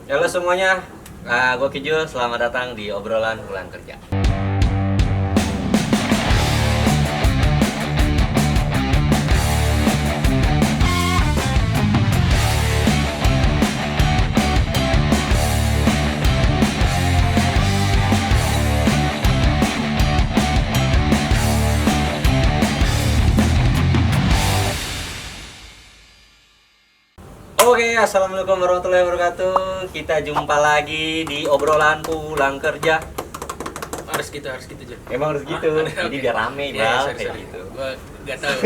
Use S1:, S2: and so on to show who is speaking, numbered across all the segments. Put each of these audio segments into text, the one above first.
S1: Halo semuanya, gue Kijul, selamat datang di obrolan pulang kerja. Oke, assalamualaikum warahmatullahi wabarakatuh. Kita jumpa lagi di obrolan pulang kerja.
S2: Harus gitu Jun.
S1: Emang harus gitu, jadi
S2: Oke.
S1: biar rame
S2: Iya,
S1: bang, kayak
S2: sorry.
S1: gitu.
S2: Gua gak tahu.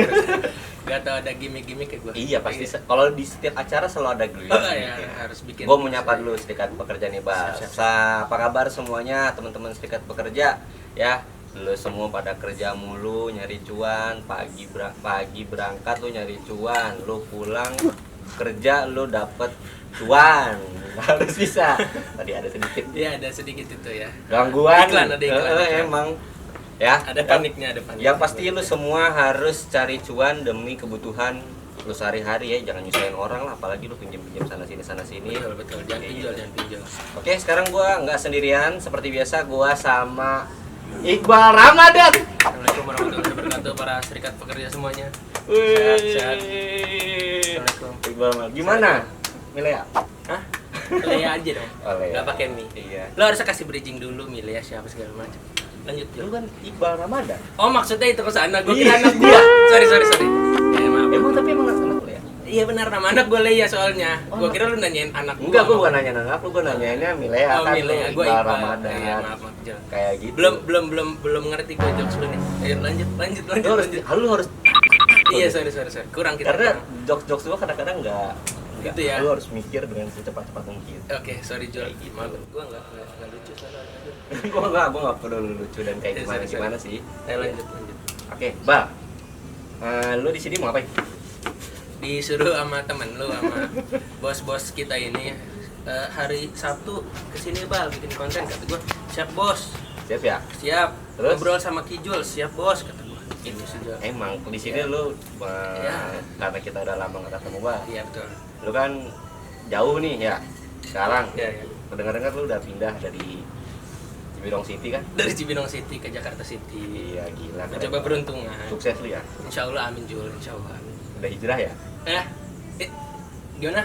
S2: Gak tahu ada gimmick-gimmick kayak gua.
S1: Iya pasti, kalau di setiap acara selalu ada gue.
S2: Oh iya, harus bikin.
S1: Gue mau nyapa dulu serikat pekerja nih bang.
S2: Siap.
S1: Apa kabar semuanya teman-teman serikat pekerja? Ya, lu semua pada kerja mulu, nyari cuan. Pagi berangkat lu nyari cuan, lu pulang kerja lu dapet cuan. Harus bisa. Tadi ada sedikit
S2: Iya, ada sedikit itu ya.
S1: gangguan.
S2: Ada iklan.
S1: Emang ya.
S2: Ada paniknya, ada panik.
S1: Yang pasti lu semua harus cari cuan demi kebutuhan lu sehari-hari ya, jangan nyusahin orang lah, apalagi lu pinjam-pinjam sana sini.
S2: Betul. Jangan pinjol.
S1: Oke, sekarang gua nggak sendirian seperti biasa, gua sama Iqbal Ramadan.
S2: Assalamualaikum warahmatullahi wabarakatuh para serikat pekerja semuanya. Sehat. Assalamualaikum.
S1: Iqbal, gimana? Milea?
S2: Hah? Lea aja dong.
S1: Oh, Lea.
S2: Gak pakai mie.
S1: Iya.
S2: Lo harusnya kasih bridging dulu Milea siapa segala macam. Lanjut
S1: Lu
S2: lu.
S1: kan Iqbal Ramadan.
S2: Oh, maksudnya itu ke sana. Gua
S1: Iya.
S2: kira anak gua. Sorry. Ya, maaf.
S1: Emang tapi emang anak lu ya?
S2: Iya benar, nama anak gue Leia soalnya.
S1: Oh,
S2: Gue kira lu nanyain anak gua.
S1: Enggak, gua bukan nanya anak lu, gua nanyainnya Milea
S2: Oh,
S1: kan.
S2: Milea.
S1: Lu
S2: Gue
S1: Iqbal
S2: Iqbal.
S1: Ramadan.
S2: Iya, maaf, Jel.
S1: Kayak gitu.
S2: Belum ngerti gue jokes lu nih. Ayo lanjut.
S1: Lu harus
S2: Iya, sorry. Kurang kita.
S1: karena
S2: kurang.
S1: jokes gua kadang-kadang enggak
S2: Gitu ya.
S1: Lu harus mikir dengan secepat-cepat mungkin.
S2: Oke, sorry Jol.
S1: Kayak gitu.
S2: Maaf, gue enggak lucu soalnya.
S1: gua nggak perlu lucu dan kayak
S2: Sorry.
S1: gimana sih.
S2: Ayo lanjut.
S1: Oke, Bang. Lu di sini mau ngapain?
S2: Disuruh sama temen lu sama bos-bos kita ini hari Sabtu kesini Bal bikin konten, kata gue. Siap bos.
S1: Siap ya?
S2: Siap.
S1: Terus?
S2: Ngobrol sama Kijul, siap bos, kata gue. Ini sudah.
S1: Emang di sini
S2: Ya.
S1: lu
S2: Ya.
S1: karena kita udah lama nggak ketemu, Bang.
S2: Iya betul.
S1: Lu kan jauh nih ya. Sekarang
S2: Iya.
S1: dengar-dengar lu udah pindah dari Cibinong City kan?
S2: Dari Cibinong City ke Jakarta City.
S1: Iya, gila. keren
S2: Mencoba
S1: banget.
S2: peruntungan.
S1: Sukses lu ya.
S2: Insya Allah amin Jul, insya Allah amin.
S1: Udah hijrah ya?
S2: Eh, gimana?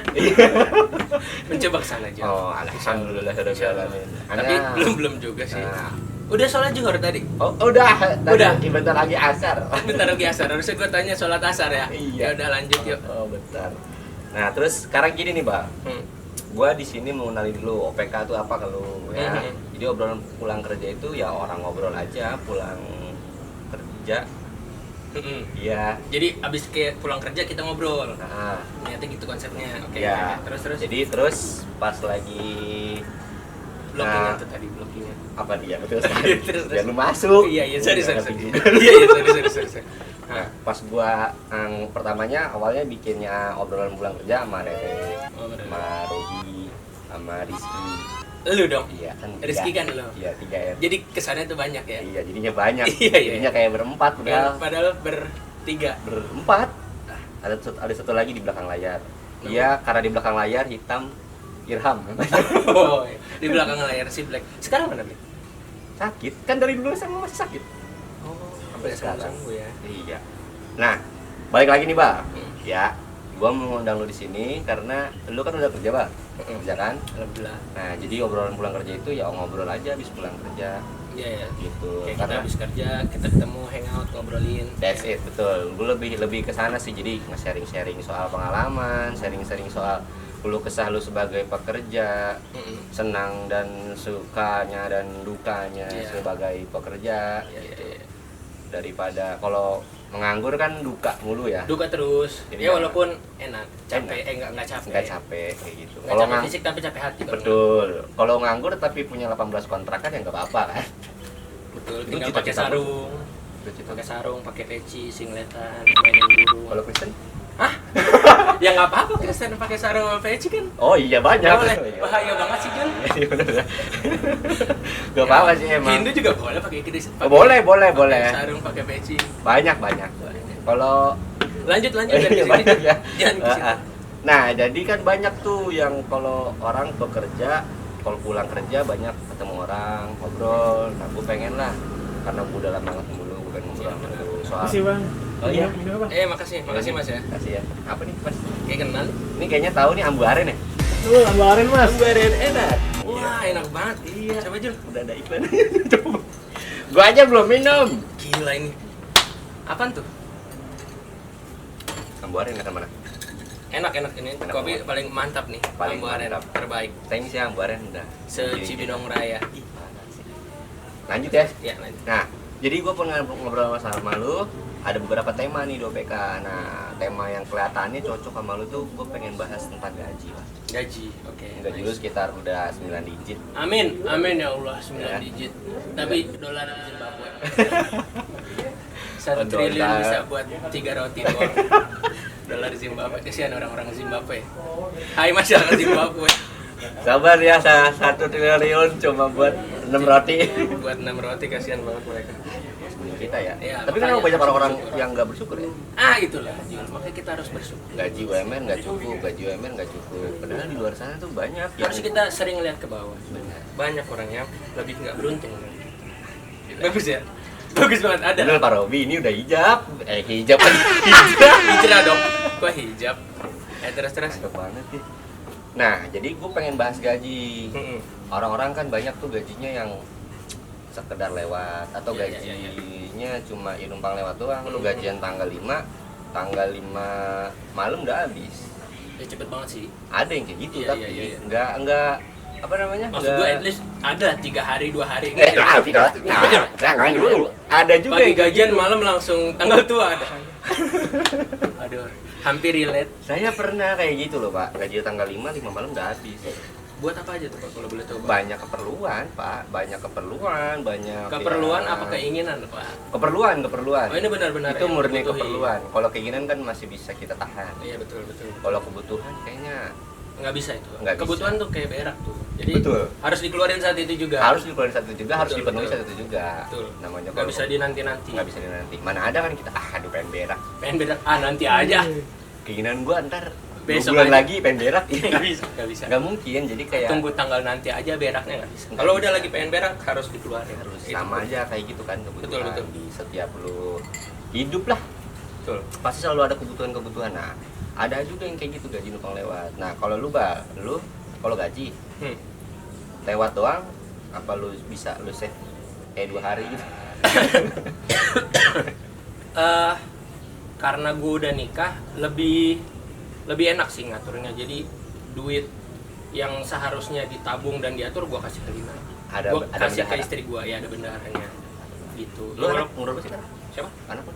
S2: Mencoba kesana aja.
S1: Oh, alhamdulillah sudah jalan.
S2: Tapi belum juga sih.
S1: Nah.
S2: Udah sholat zuhur tadi.
S1: Oh, udah.
S2: Udah.
S1: Bentar lagi asar.
S2: Bentar lagi asar. Harusnya gue tanya sholat asar ya.
S1: Iya.
S2: Ya udah lanjut yuk.
S1: Oh, bentar. Nah, terus sekarang gini nih, Bang. Gua di sini mau kenalin dulu OPK itu apa kalau ya. Jadi obrolan pulang kerja itu ya orang ngobrol aja pulang kerja. Iya.
S2: Jadi abis kayak pulang kerja kita ngobrol.
S1: Nah,
S2: Ternyata gitu konsepnya. Oke.
S1: ya.
S2: Terus.
S1: Jadi pas lagi
S2: Blockingnya
S1: nah,
S2: tuh tadi blockingnya.
S1: apa dia betul sekali.
S2: Terus.
S1: Biar lu masuk.
S2: Iya, sorry.
S1: Nggak ngerti juga.
S2: Iya, sorry.
S1: Nah, pas gua pertamanya awalnya bikinnya obrolan pulang kerja sama Rere,
S2: Oh, bener.
S1: sama Robi, sama Rizky.
S2: Lu dong.
S1: Iya kan.
S2: Rizky
S1: tiga.
S2: kan lu.
S1: Iya, 3 R.
S2: Jadi kesannya tuh banyak ya.
S1: Iya, jadinya banyak.
S2: Iya.
S1: Jadinya kayak berempat padahal.
S2: Padahal bertiga.
S1: Berempat. Ada satu lagi di belakang layar. Iya, karena di belakang layar hitam Irham.
S2: Oh, di belakang layar si Black. Sekarang mana Black?
S1: Sakit. Kan dari dulu sama masih sakit.
S2: Oh,
S1: Sampai sekarang.
S2: sembuh ya.
S1: Iya. Nah, balik lagi nih, Bang.
S2: Hmm.
S1: Ya, gua mau ngundang lu di sini karena lu kan udah kerja, Bang. Kerja kan?
S2: Alhamdulillah.
S1: Nah, jadi obrolan pulang kerja itu ya ngobrol aja habis pulang kerja
S2: Iya.
S1: gitu.
S2: Kayak kita habis kerja, kita ketemu hangout ngobrolin.
S1: That's it, betul. Gue lebih ke sana sih, jadi nge-sharing soal pengalaman, sharing soal keluh kesah lu sebagai pekerja, senang dan sukanya dan dukanya
S2: Iya.
S1: sebagai pekerja
S2: Iya.
S1: gitu. Daripada kalau menganggur kan duka mulu ya.
S2: Duka terus.
S1: Jadi
S2: Ya
S1: jangan.
S2: walaupun enak, capek, enggak capek.
S1: Nggak capek kayak gitu.
S2: Nggak capek fisik tapi capek hati. kalau
S1: betul. Kalau nganggur tapi punya 18 kontrakan ya nggak apa-apa kan.
S2: Betul,
S1: Itu
S2: tinggal
S1: cita-cita
S2: pakai sarung.
S1: Cita-cita.
S2: Pakai sarung, pakai peci, singletan, mainin burung.
S1: Kalau Kristen?
S2: Hah? Ya nggak apa-apa Kristen pakai sarung sama peci kan.
S1: Oh iya banyak.
S2: Boleh.
S1: Iya.
S2: Bahaya banget sih Jul.
S1: Iya bener ya. Gak apa-apa sih emang.
S2: Hindu juga boleh pakai Kristen.
S1: Oh, boleh.
S2: Pakai sarung, pakai peci.
S1: Banyak. Kalau
S2: Lanjut
S1: Iya,
S2: dari sini.
S1: banyak ya.
S2: Jangan ke situ.
S1: Nah, jadi kan banyak tuh yang kalau orang bekerja, kalau pulang kerja banyak ketemu orang, ngobrol. Nah, gue pengen lah, karena gue udah lama nggak ketemu lu, gue pengen ngobrol sama lu soal.
S3: Makasih bang.
S1: Oh iya,
S3: Minum apa?
S2: Makasih mas ya.
S1: kasih ya. Apa nih, Mas?
S2: Kayak kenal.
S1: Ini kayaknya tahu nih ambu aren ya?
S3: Ambarin mas.
S1: Ambu aren enak.
S2: Wah enak banget.
S1: Iya.
S2: Coba Jul.
S1: Udah ada iklan. Coba. Gua aja belum minum.
S2: Gila ini. Apaan tuh?
S1: Ambu aren enak mana?
S2: Enak ini.
S1: Enak
S2: Kopi
S1: banget.
S2: paling mantap nih.
S1: Paling
S2: Ambu Aren
S1: mantap.
S2: terbaik.
S1: Thanks ya ambu aren udah.
S2: Se-Cibinong Raya.
S1: Lanjut ya.
S2: Ya lanjut.
S1: Nah, jadi gue pernah ngobrol sama lu, ada beberapa tema nih di OPK. Nah, tema yang kelihatannya cocok sama lu tuh gue pengen bahas tentang gaji, Mas.
S2: Gaji. Oke.
S1: Gaji lu sekitar udah 9 digit.
S2: Amin ya Allah 9
S1: Ya.
S2: digit. Tapi dolar Zimbabwe. 1
S1: Oh,
S2: triliun
S1: dolar.
S2: bisa buat 3 roti doang. Dolar Zimbabwe. Kasihan orang-orang Zimbabwe. Hai masyarakat Zimbabwe.
S1: Sabar ya, 1 triliun cuma buat 6 roti.
S2: Buat 6 roti kasihan banget mereka.
S1: Kita ya.
S2: Ya,
S1: Tapi
S2: makanya
S1: kenapa banyak
S2: harus
S1: orang
S2: bersyukur.
S1: yang nggak bersyukur ya?
S2: Itulah Jul. Makanya kita harus bersyukur.
S1: Gaji UMR nggak cukup, gaji UMR nggak cukup. Padahal di luar sana tuh banyak yang
S2: Harus kita sering lihat ke bawah.
S1: benar.
S2: Banyak orang yang lebih nggak beruntung. Bagus ya? Bagus banget ada.
S1: Bener Pak Robi, ini udah hijab. Hijab kan hijab.
S2: Hijrah dong. Gua hijab. Terus.
S1: Cakep banget sih. Nah, jadi gue pengen bahas gaji.
S2: Mm-mm.
S1: Orang-orang kan banyak tuh gajinya yang sekedar lewat atau
S2: Iya,
S1: gajinya cuma numpang lewat doang. Lu gajian tanggal 5 malam udah habis.
S2: Ya cepet banget sih.
S1: Ada yang kayak gitu
S2: Iya,
S1: tapi
S2: iya.
S1: enggak apa namanya?
S2: Maksud gua at least ada 3 hari 2 hari.
S1: Jangan dulu. Ada juga
S2: Pagi
S1: yang kayak
S2: gajian
S1: gitu.
S2: malam langsung tanggal tua ada. Aduh, hampir relate.
S1: Saya pernah kayak gitu loh, Pak. Gaji tanggal 5 malam udah habis.
S2: Buat apa aja tuh Pak kalau boleh tahu? Pak?
S1: Banyak keperluan, Pak. Banyak keperluan.
S2: Keperluan
S1: ya,
S2: apa keinginan Pak?
S1: Keperluan.
S2: Oh ini benar-benar
S1: Itu
S2: yang
S1: murni
S2: dibutuhin.
S1: keperluan. Kalau keinginan kan masih bisa kita tahan.
S2: Iya betul.
S1: Kalau kebutuhan kayaknya
S2: Nggak bisa itu.
S1: Nggak
S2: Kebutuhan tuh kayak berak tuh. Jadi
S1: Betul.
S2: harus dikeluarin saat itu juga.
S1: harus dikeluarin satu juga, harus
S2: Betul,
S1: dipenuhi
S2: betul.
S1: satu juga.
S2: Betul.
S1: Namanya
S2: Nggak
S1: kalau
S2: bisa dinanti-nanti.
S1: nggak bisa dinanti. Mana ada kan kita aduh pengen berak.
S2: Pengen berak nanti aja.
S1: Keinginan gua ntar
S2: Besok
S1: 2 bulan
S2: aja.
S1: lagi pengen berak.
S2: Nggak bisa.
S1: Nggak mungkin. Jadi kayak
S2: Tunggu tanggal nanti aja beraknya nggak bisa.
S1: Nggak
S2: Kalau
S1: bisa.
S2: udah lagi pengen berak harus dikeluarin.
S1: harus
S2: Itu.
S1: sama aja kayak gitu kan kebutuhan.
S2: Betul.
S1: Di setiap lu hidup lah.
S2: Betul.
S1: Pasti selalu ada kebutuhan-kebutuhan. Nah, ada juga yang kayak gitu gaji numpang lewat. Nah, kalau lu kalau gaji
S2: Hmm.
S1: lewat doang apa lu bisa lu save 2 hari gitu.
S2: Karena gue udah nikah lebih enak sih ngaturnya. Jadi duit yang seharusnya ditabung dan diatur gue kasih ke Lina. Gue
S1: Ada
S2: kasih ke
S1: bendahara.
S2: istri gue ya ada bendaharanya gitu.
S1: Lu anak umur berapa sih kan?
S2: Siapa?
S1: Anak lu?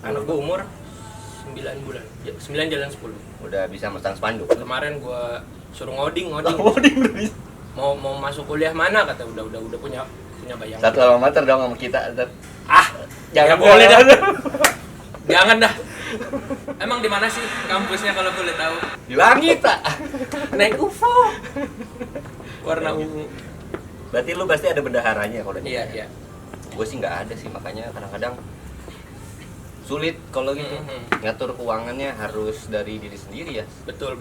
S2: Anak gue umur 9 bulan. 9 jalan 10.
S1: Udah bisa masang spanduk.
S2: Kemarin gue suruh ngoding. Mau masuk kuliah mana kata udah punya bayangan.
S1: Satu alma mater dong sama kita.
S2: Ya boleh dah. Jangan dah. Emang di mana sih kampusnya kalau boleh tahu?
S1: Di langit tak.
S2: Naik UFO. Warna ungu.
S1: Berarti lu pasti ada bendaharanya kalau di.
S2: Iya.
S1: Gue sih nggak ada sih, makanya kadang-kadang sulit kalau gitu. Ngatur keuangannya harus dari diri sendiri ya.
S2: Betul.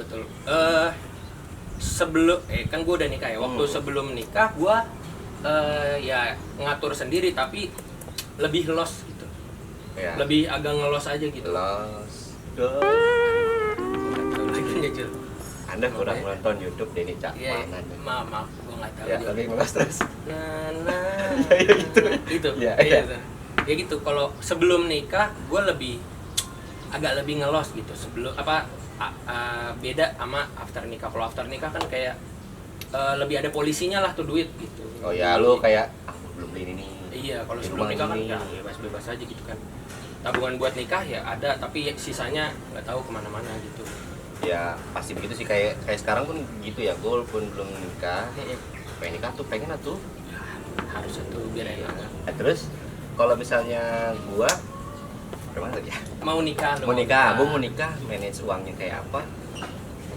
S2: Sebelum kan gue udah nikah ya. Waktu sebelum nikah gue ya ngatur sendiri tapi lebih los gitu.
S1: Ya.
S2: Lebih agak ngelos aja gitu.
S1: Los.
S2: Lagi ngecil.
S1: Anda kurang nonton YouTube Denny
S2: Iya,
S1: Cakmanan.
S2: maaf, gue nggak tahu.
S1: Ya,
S2: juga.
S1: lagi ngelos terus.
S2: Nah,
S1: Ya, itu.
S2: itu.
S1: Ya,
S2: Iya,
S1: ya.
S2: itu. Ya gitu. Kalau sebelum nikah, gue agak lebih ngelos gitu. Sebelum beda sama after nikah. Kalau after nikah kan kayak lebih ada polisinya lah tuh duit gitu.
S1: Oh ya, lu kayak belum beli ini nih.
S2: Iya, kalau
S1: Di
S2: sebelum
S1: rumah
S2: nikah kan
S1: ini.
S2: ya bebas-bebas aja gitu kan. Tabungan buat nikah ya ada, tapi sisanya nggak tahu kemana-mana gitu.
S1: Ya pasti begitu sih, kayak sekarang pun gitu ya. Gue pun belum nikah, pengen nikah tuh pengen tuh.
S2: Harus itu biar enak.
S1: Terus kalau misalnya gua gimana lagi ya?
S2: Mau nikah,
S1: Mau nikah, gua mau nikah, manage uangnya kayak apa?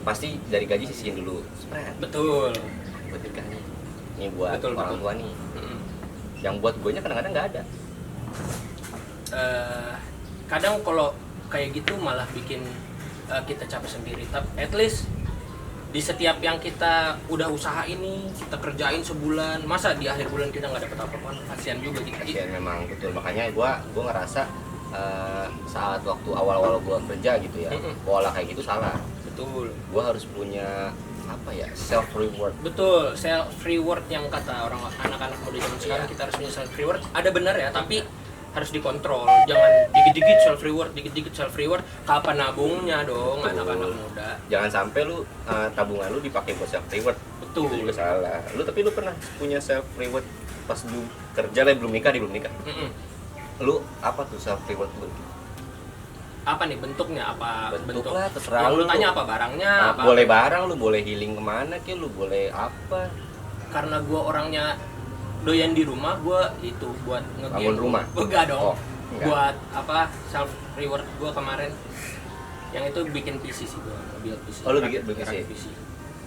S1: Pasti dari gaji sisihin dulu, spread
S2: Betul.
S1: buat nikah nih. Ini buat
S2: Betul,
S1: orang
S2: betul.
S1: tua nih.
S2: Mm-mm.
S1: Yang buat guanya kadang-kadang nggak ada.
S2: Kadang kalau kayak gitu malah bikin kita capek sendiri. Tapi at least di setiap yang kita udah usaha ini kita kerjain sebulan, masa di akhir bulan kita nggak dapet apa-apa, kasihan juga gitu.
S1: Kasihan memang, betul. Makanya gua ngerasa saat waktu awal-awal gua kerja gitu ya, pola kayak gitu salah.
S2: Betul.
S1: Gua harus punya apa ya, self reward.
S2: Betul, self reward yang kata orang anak-anak muda zaman sekarang, kita harus punya self reward. Ada benar ya, tapi harus dikontrol. Jangan dikit-dikit self reward. Kapan nabungnya dong?
S1: Betul.
S2: Anak-anak muda.
S1: Jangan sampai lu tabungan lu dipakai buat self reward.
S2: Betul.
S1: Itu juga salah. Tapi lu pernah punya self reward pas lu kerja lah, belum nikah? Lu apa tuh self reward lu?
S2: Apa nih bentuknya? Apa
S1: Bentuk
S2: bentuk?
S1: lah, terserah
S2: Yang
S1: lu.
S2: tanya apa barangnya? Apa?
S1: Boleh barang, lu boleh healing kemana ke, lu boleh apa?
S2: Karena gua orangnya doyan di rumah, gua itu buat ngegame.
S1: Bangun rumah?
S2: Enggak dong.
S1: Oh, enggak.
S2: Buat apa? Self reward gua kemarin. Yang itu bikin PC sih gua, nge-build PC.
S1: Oh, lu bikin
S2: Rakit
S1: PC?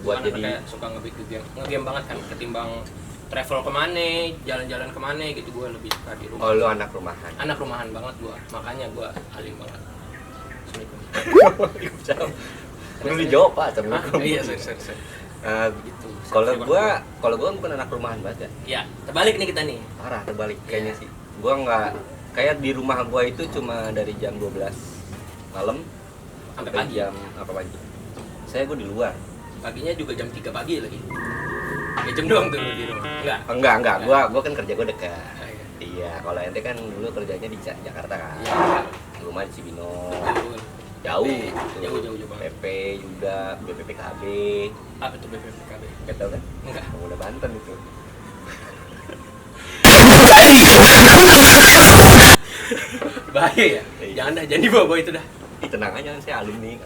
S2: Buat
S1: Buat
S2: jadi
S1: jadi
S2: kayak suka nge-game banget kan, ketimbang travel kemana, jalan-jalan kemana gitu, gua lebih suka di rumah.
S1: oh, lu anak rumahan.
S2: Anak rumahan banget gua, makanya gua alim banget.
S1: Assalamualaikum. Lu dijawab Pak,
S2: Ah,
S1: Assalamualaikum.
S2: iya, sorry.
S1: Gitu.
S2: Gitu.
S1: Kalau gua bukan anak rumahan banget ya.
S2: Ya, terbalik nih kita nih.
S1: Parah, terbalik kayaknya sih. Gua nggak, kayak di rumah gua itu cuma dari jam 12 malam
S2: Sampai
S1: sampai
S2: pagi.
S1: jam apa pagi. Gua di luar.
S2: Paginya juga jam 3 pagi lagi. 3 jam doang tuh di rumah. Enggak.
S1: Gua kan kerja gua dekat.
S2: Ah, iya.
S1: Iya, kalau ente kan dulu kerjanya di Jakarta kan.
S2: Iya.
S1: Rumah di Cibinong.
S2: Betul.
S1: Jauh.
S2: Jauh banget.
S1: PP juga, BPPKB.
S2: Apa tuh BPPKB?
S1: Gak tau kan?
S2: Enggak.
S1: Pemuda Banten itu.
S2: Bahaya ya?
S1: Iya.
S2: Jangan dibawa itu dah.
S1: Ih, tenang aja, saya alumni.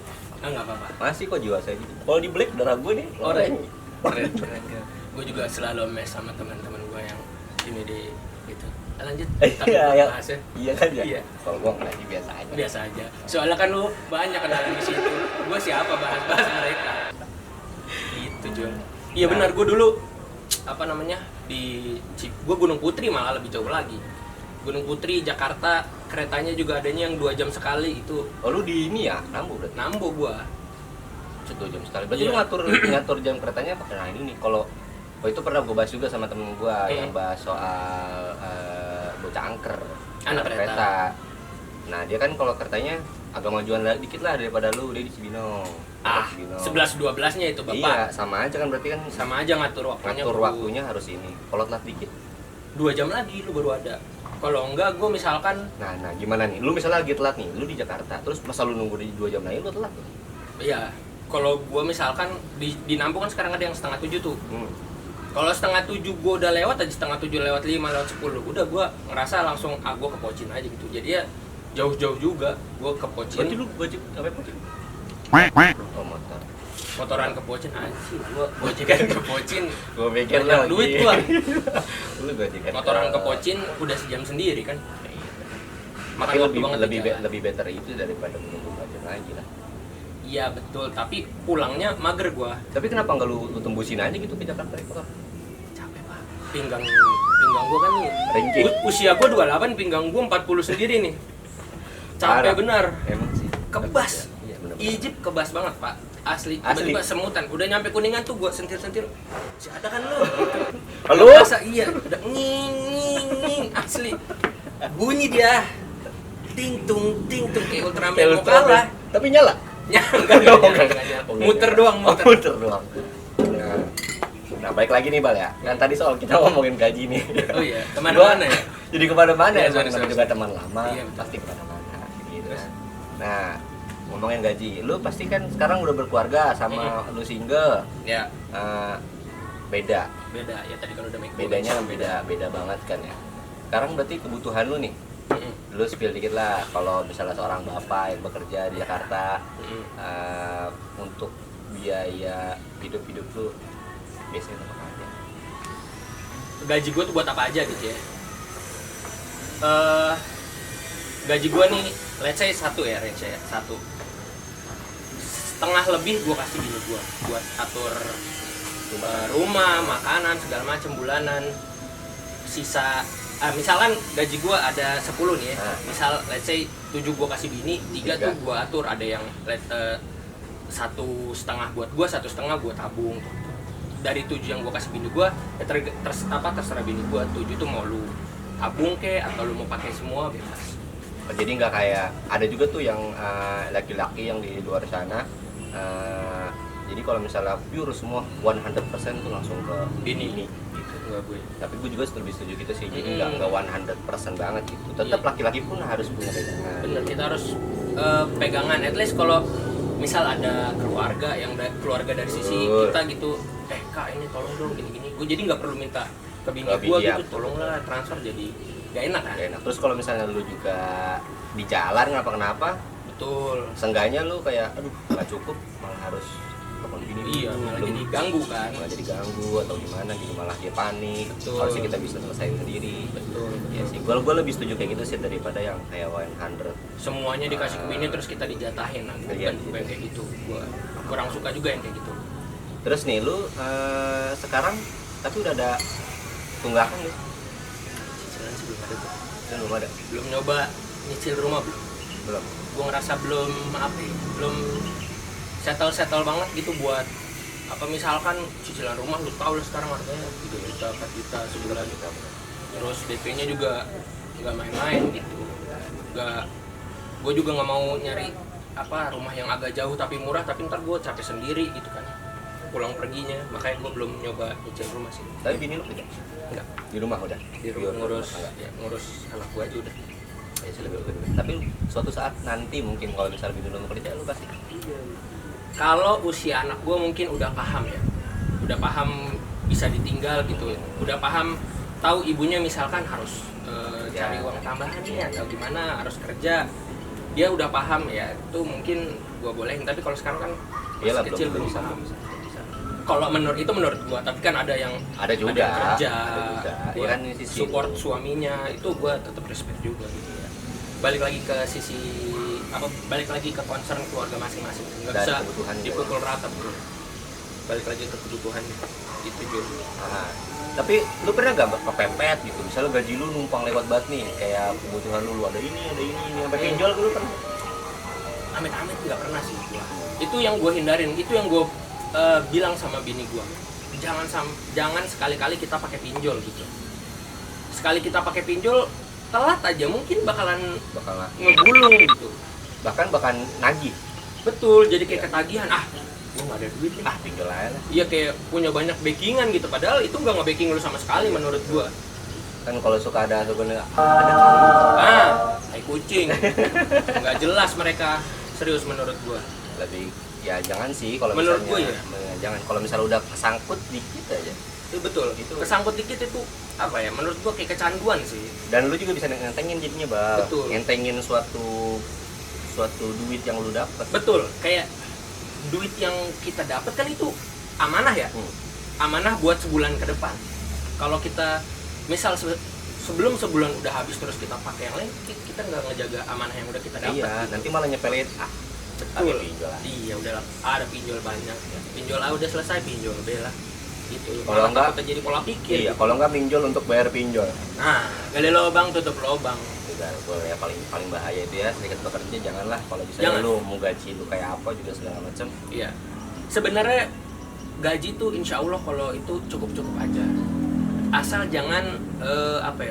S2: Ah, enggak apa-apa.
S1: Masih kok jiwa saya gitu. Kalau di Black darah gue nih.
S2: Keren. Gue juga selalu mes sama teman-teman gue yang ini di gitu. Lanjut. Tapi
S1: Iya.
S2: bahas ya.
S1: Iya kan ya?
S2: Iya.
S1: Kalau gue nggak sih biasa aja.
S2: Biasa aja. Soalnya kan lu banyak kenalan di situ. Gue siapa bahas mereka. Gitu, Jun. Iya
S1: Nah.
S2: benar, gue dulu apa namanya? Gue Gunung Putri, malah lebih jauh lagi. Gunung Putri, Jakarta, keretanya juga adanya yang 2 jam sekali itu.
S1: Oh, lu di ini ya? Nambu berarti?
S2: Nambo gue.
S1: 2 jam sekali. Berarti
S2: Iya.
S1: lu ngatur jam keretanya pakai nah ini nih. Kalau itu pernah gue bahas juga sama temen gue yang bahas soal bocah angker.
S2: Anak kereta.
S1: Nah, dia kan kalau keretanya agak majuan dikit lah daripada lu, dia di Cibinong.
S2: Ah,
S1: Di Cibinong.
S2: 11-12-nya itu Bapak.
S1: Iya, sama aja kan berarti kan
S2: Sama aja ngatur waktunya.
S1: ngatur
S2: bro.
S1: waktunya harus ini. Kalau telat dikit.
S2: 2 jam lagi lu baru ada. Kalau enggak, gue misalkan
S1: Nah, gimana nih? Lu misalnya lagi telat nih, lu di Jakarta, terus masa lu nunggu di 2 jam lagi lu telat tuh.
S2: ya kalau gue misalkan di Nampo kan sekarang ada yang 6:30 tuh. Kalau 6:30 gue udah lewat aja, 6:30 lewat 5 lewat 10, udah gue ngerasa langsung gue ke Pocin aja gitu. Jadi ya jauh-jauh juga gue ke Pocin.
S1: Berarti lu wajib sampai Pocin? Oh, motor.
S2: Motoran ke Pocin anjing, gue gojekan ke Pocin.
S1: Gua mikir
S2: Banyak
S1: lagi.
S2: duit gua.
S1: Lu gojekan.
S2: Motoran ke Pocin udah sejam sendiri kan.
S1: Tapi
S2: Makan waktu banget di jalan.
S1: lebih better itu daripada menunggu 2 jam lagi lah.
S2: Iya betul, tapi pulangnya mager gue.
S1: Tapi kenapa nggak lu tembusin aja gitu ke Jakarta naik motor?
S2: Capek pak, pinggang gue kan nih
S1: Ringkih.
S2: usia gue 28, pinggang gue 40 sendiri nih. Capek
S1: Parah.
S2: benar.
S1: Emang sih.
S2: Kebas.
S1: Iya benar.
S2: Ijip kebas banget pak, asli.
S1: Asli.
S2: Tiba-tiba semutan, udah nyampe Kuningan tuh gue sentil-sentil. Si ada kan lu?
S1: Halo?
S2: Udah berasa, iya, udah nging asli. Bunyi dia, ting tung kayak Ultraman mau kalah.
S1: Tapi nyala.
S2: Enggak, muter doang, muter.
S1: Muter doang. Nah, baik lagi nih Bal ya. Kan tadi soal kita ngomongin gaji nih.
S2: Oh iya, kemana-mana ya.
S1: Jadi kemana-mana
S2: Iya,
S1: ya,
S2: sorry,
S1: namanya
S2: sorry.
S1: juga teman lama,
S2: Iya, betul.
S1: pasti kemana-mana gitu. Nah, ngomongin gaji, lu pasti kan sekarang udah berkeluarga sama lu single.
S2: Ya,
S1: Beda.
S2: beda ya tadi kalau udah make
S1: Bedanya beda banget kan ya. Sekarang berarti kebutuhan lu nih. Lu spill dikit lah kalau misalnya seorang bapak yang bekerja di Jakarta untuk biaya hidup lu biasanya apa aja?
S2: Gaji gue tuh buat apa aja gitu ya. Gaji gue nih, let's say 1 ya, range ya, 1 setengah lebih gue kasih gini gue buat atur rumah, makanan segala macam bulanan. Sisa misalkan gaji gue ada 10 nih ya.
S1: Ah.
S2: Misal let's say 7 gue kasih bini, 3 tuh gue atur, ada yang 1,5 buat gue, 1,5 gue tabung. Dari 7 yang gue kasih bini gue, terserah bini gue. 7 tuh mau lu tabung ke atau lu mau pakai semua bebas.
S1: Jadi nggak kayak ada juga tuh yang laki-laki yang di luar sana. Jadi kalau misalnya pure semua 100% tuh langsung ke
S2: Bini.
S1: gitu.
S2: Enggak gue.
S1: Tapi gue juga lebih setuju gitu sih. Jadi nggak 100% banget gitu. Tetap
S2: Iya.
S1: laki-laki pun harus punya pegangan.
S2: Bener, kita harus pegangan. At least kalau misal ada keluarga yang keluarga dari sisi
S1: Betul.
S2: kita gitu, kak ini tolong dong gini-gini. Gue jadi nggak perlu minta ke bini
S1: Ke
S2: gue
S1: bini,
S2: gitu,
S1: ya.
S2: tolonglah transfer, jadi gak enak kan.
S1: Gak enak. Terus kalau misalnya lu juga di jalan kenapa-kenapa,
S2: Betul.
S1: seenggaknya lu kayak aduh nggak cukup, malah harus telepon bini
S2: Iya,
S1: dulu,
S2: malah
S1: belum-
S2: jadi ganggu kan.
S1: malah jadi ganggu atau gimana gitu, malah dia panik.
S2: Betul.
S1: Harusnya kita bisa selesaiin sendiri.
S2: Betul.
S1: Ya sih, gue lebih setuju kayak gitu sih daripada yang kayak 100.
S2: Semuanya dikasih ke bini terus kita dijatahin. Nah, gue
S1: Iya,
S2: bukan kayak gitu. Gue kurang suka juga yang kayak gitu.
S1: Terus nih lu sekarang tapi udah ada tunggakan nih?
S2: Cicilan sih belum ada tuh.
S1: Belum ada?
S2: Belum nyoba nyicil rumah belum.
S1: Belum.
S2: Gue ngerasa belum belum settle banget gitu buat apa, misalkan cicilan rumah lu tau lah sekarang harganya 3 juta 4 juta sebulan gitu. Terus DP-nya juga nggak main-main gitu. Gue juga nggak mau nyari apa rumah yang agak jauh tapi murah, tapi ntar gue capek sendiri gitu kan pulang perginya. Makanya gue belum nyoba nyicil rumah sih.
S1: Tapi bini lu kerja?
S2: Enggak,
S1: Di rumah udah?
S2: di rumah ngurus anak gue aja udah.
S1: Ya sih lebih. Tapi suatu saat nanti mungkin kalau misalnya bini lu mau kerja lu pasti.
S2: Kalau usia anak gue mungkin udah paham ya, udah paham bisa ditinggal gitu, udah paham tahu ibunya misalkan harus cari uang tambahan nih atau gimana, harus kerja, dia udah paham ya, itu mungkin gue bolehin. Tapi kalau sekarang kan masih
S1: Iyalah,
S2: kecil belum
S1: bisa.
S2: paham. Kalau menurut gue, tapi kan ada yang
S1: Ada juga.
S2: yang kerja,
S1: Ada juga.
S2: buat
S1: Ya kan ini sisi
S2: support suaminya, itu gue tetap respect juga gitu ya. Balik lagi ke sisi balik lagi ke concern keluarga masing-masing, nggak
S1: Dan
S2: bisa
S1: kebutuhan juga.
S2: dipukul rata bro. Balik lagi ke kebutuhan itu juga.
S1: Nah, tapi lu pernah gak kepepet gitu? Misalnya gaji lu numpang lewat banget nih, kayak kebutuhan lu ada ini, sampai pinjol lu pernah?
S2: Amit-amit nggak pernah sih gua. Itu yang gue hindarin, itu yang gue bilang sama bini gua. Jangan sekali-kali kita pakai pinjol gitu. Sekali kita pakai pinjol, telat aja mungkin bakalan
S1: Bakal
S2: ngegulung gitu.
S1: bahkan nagih.
S2: Betul, jadi kayak ketagihan, gue nggak ada duit nih.
S1: Pinjol aja lah.
S2: Iya, kayak punya banyak backingan gitu, padahal itu nggak nge-backing lu sama sekali menurut gua.
S1: Kan kalau suka ada ada
S2: Tai kucing. Nggak jelas mereka, serius menurut gua.
S1: lebih ya jangan sih kalau
S2: Menurut
S1: misalnya
S2: gua ya.
S1: jangan kalau misalnya udah kesangkut dikit aja.
S2: Itu betul,
S1: Itu.
S2: kesangkut dikit itu apa ya, menurut gua kayak kecanduan sih.
S1: Dan lu juga bisa ngentengin jadinya, Bang.
S2: Betul.
S1: Ngentengin suatu duit yang lu dapat.
S2: Betul, kayak duit yang kita dapat kan itu amanah ya. Amanah buat sebulan ke depan. Kalau kita misal sebelum sebulan udah habis terus kita pakai yang lain, kita nggak ngejaga amanah yang udah kita dapat.
S1: Iya,
S2: gitu.
S1: nanti malah nyepelin
S2: Betul.
S1: pakai pinjol aja.
S2: Iya, udah ada pinjol banyak. Pinjol A udah selesai, pinjol B lah. Gitu.
S1: Kalau
S2: Malah
S1: enggak,
S2: takutnya jadi pola pikir.
S1: Iya, kalau nggak pinjol untuk bayar pinjol.
S2: Nah, gali lubang tutup lubang.
S1: Juga boleh, paling bahaya itu ya, serikat pekerja janganlah. Kalau bisa
S2: Jangan.
S1: lu mau gaji lu kayak apa juga segala macem.
S2: Iya. Sebenarnya gaji tuh insya Allah kalau itu cukup aja. Asal jangan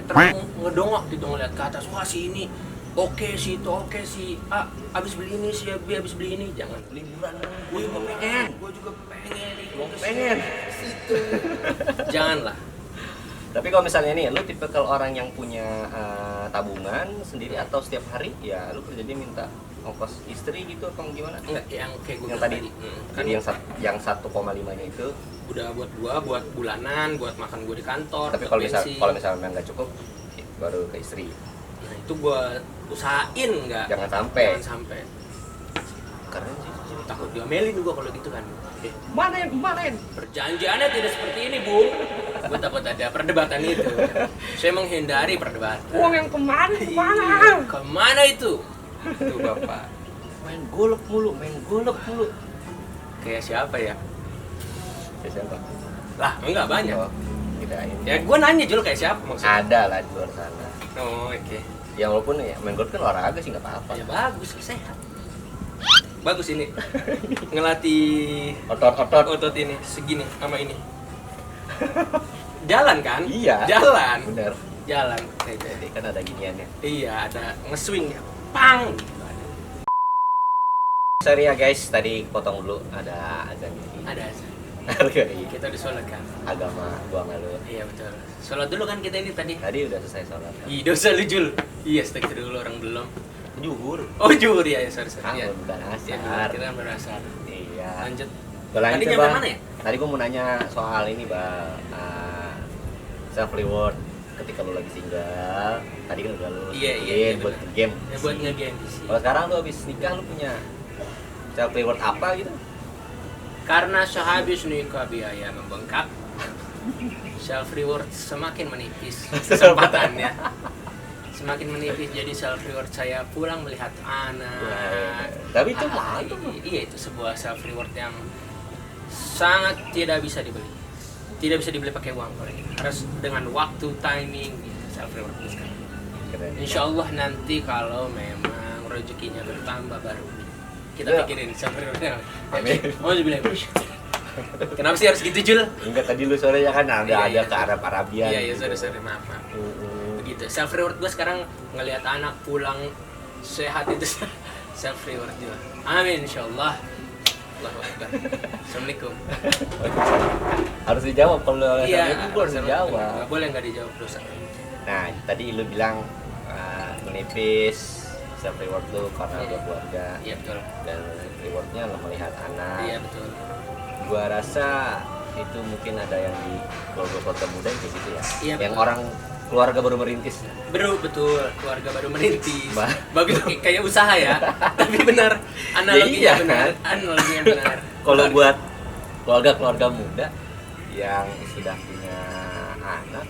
S2: terlalu ngedongok gitu ngeliat ke atas. Wah si ini oke, si itu oke, si A abis beli ini, si B abis beli ini. Jangan liburan. Gue juga pengen. Gue juga pengen.
S1: Pengen.
S2: Janganlah.
S1: Tapi kalau misalnya nih, lu tipikal orang yang punya tabungan sendiri atau setiap hari ya lu kerjanya minta ongkos istri gitu atau gimana?
S2: Enggak, yang kayak gue
S1: Yang tadi,
S2: kan
S1: jadi yang 1,5-nya itu.
S2: udah buat gua, buat bulanan, buat makan gua di kantor.
S1: Tapi
S2: buat
S1: kalau
S2: bensin.
S1: misalnya memang nggak cukup, baru ke istri.
S2: Nah, itu gua usahain nggak.
S1: Jangan sampai.
S2: Jangan sampai.
S1: Keren sih.
S2: Takut diomelin gua kalau gitu kan.
S1: Mana yang kemarin?
S2: Perjanjiannya tidak seperti ini, Bung. Gua takut ada perdebatan itu. Saya menghindari perdebatan.
S1: Uang yang kemarin kemana?
S2: Kemana itu? Itu Bapak.
S1: Main golok mulu.
S2: Kayak siapa ya?
S1: Ya, siapa?
S2: Lah, enggak banyak.
S1: Oh, bedain.
S2: Ya gue nanya Jul kayak siapa maksudnya?
S1: Ada lah di luar sana.
S2: Oh oke.
S1: Ya walaupun ya main golf kan olahraga sih nggak apa-apa.
S2: Ya bagus, sehat. Bagus ini. Ngelatih otot ini segini sama ini. Jalan kan?
S1: Iya.
S2: Jalan.
S1: Bener.
S2: Jalan kayak
S1: Jadi kan ada giniannya.
S2: Iya, ada nge-swing ya. Pang.
S1: Sorry ya guys, tadi potong dulu ada azan ini.
S2: Ada.
S1: Hargai
S2: Kita udah sholat kan?
S1: agama gua malu.
S2: Iya betul. Sholat dulu kan kita ini tadi.
S1: Tadi udah selesai sholat.
S2: Ih, dosa lu Jul. Iya, stay dulu orang belum.
S1: Juhur.
S2: Oh, juhur ya, sorry.
S1: Ah,
S2: Iya.
S1: bukan
S2: Ya,
S1: asar.
S2: kita berasa.
S1: Iya.
S2: Lanjut.
S1: Gua lanjut,
S2: Tadi nyampe
S1: Bang.
S2: mana ya?
S1: Tadi gua mau nanya soal ini, Bang. Self reward ketika lu lagi single. Tadi kan udah lu
S2: Iya,
S1: buat
S2: bener.
S1: game.
S2: Ya buat nge-game sih.
S1: Kalau sekarang lu habis nikah lu punya self reward apa gitu?
S2: Karena sehabis nikah biaya membengkak, self reward semakin menipis kesempatannya. Semakin menipis, jadi self reward saya pulang melihat anak.
S1: Tapi itu
S2: Ah,
S1: mahal tuh.
S2: Iya, itu sebuah self reward yang sangat tidak bisa dibeli. Tidak bisa dibeli pakai uang, harus dengan waktu, timing, gitu, self reward sekarang.
S1: Keren.
S2: Insya Allah nanti kalau memang rezekinya bertambah baru kita
S1: Ya.
S2: pikirin self rewardnya.
S1: Amin.
S2: Oh sebenarnya. Kenapa sih harus gitu Jul?
S1: Enggak, tadi lu sore ya kan ada
S2: Iya,
S1: ke Arab-Arabian.
S2: Iya iya
S1: gitu.
S2: sorry maaf.
S1: Mm-mm.
S2: Begitu. Self reward gue sekarang ngelihat anak pulang sehat itu self reward juga. Amin insyaallah. Allahu Akbar. Assalamualaikum.
S1: Harus dijawab kalau
S2: Iya.
S1: itu gua harus dijawab.
S2: Nggak boleh nggak dijawab dosa.
S1: Nah, tadi lu bilang menipis self reward lu karena udah keluarga
S2: Iya betul.
S1: dan rewardnya lo melihat anak.
S2: Iya betul.
S1: Gua rasa itu mungkin ada yang di keluarga muda kayak gitu ya.
S2: Iya,
S1: Yang
S2: betul.
S1: orang keluarga baru merintis.
S2: Betul, keluarga baru merintis.
S1: Bah.
S2: Bagus kayak usaha ya. Tapi benar, analoginya
S1: Iya,
S2: benar,
S1: kan?
S2: analoginya benar.
S1: Kalau buat keluarga muda yang sudah punya anak,